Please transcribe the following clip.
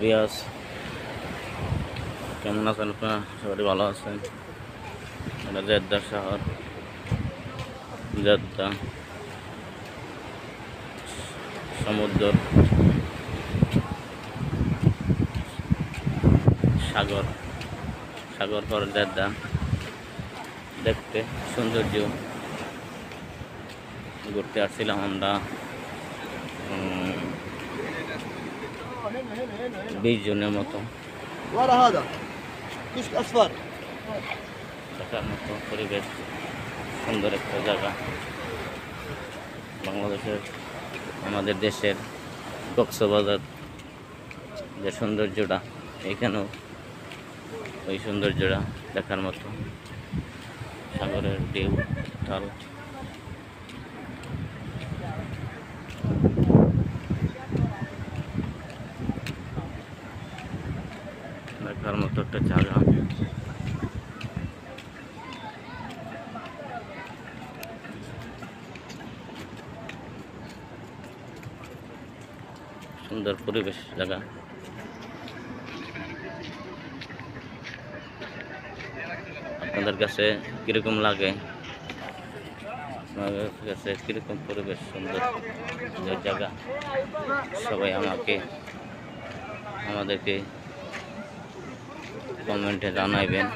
Viewers, কেমন আছেন আপনারা? সবাই ভালো আছেন? এটা জেদ্দা শহর, জেদ্দা সমুদ্র, সাগর, সাগর পর জেদ্দা দেখতে সৌন্দর্য। ঘুরতে আসছিলাম আমরা 20 জনের মতো। দেখার মতো পরিবেশ, সুন্দর একটা জায়গা। বাংলাদেশের, আমাদের দেশের কক্সবাজার যে সৌন্দর্যটা, এখানেও ওই সৌন্দর্যটা দেখার মতো। সাগরের ঢেউ, তাল, দেখার মতো একটা জায়গা। সুন্দর পরিবেশ জায়গা। আপনাদের কাছে কিরকম লাগে? আপনাদের কাছে কিরকম পরিবেশ, সুন্দর জায়গা? সবাই আমাদেরকে কমেন্টে জানাইবেন।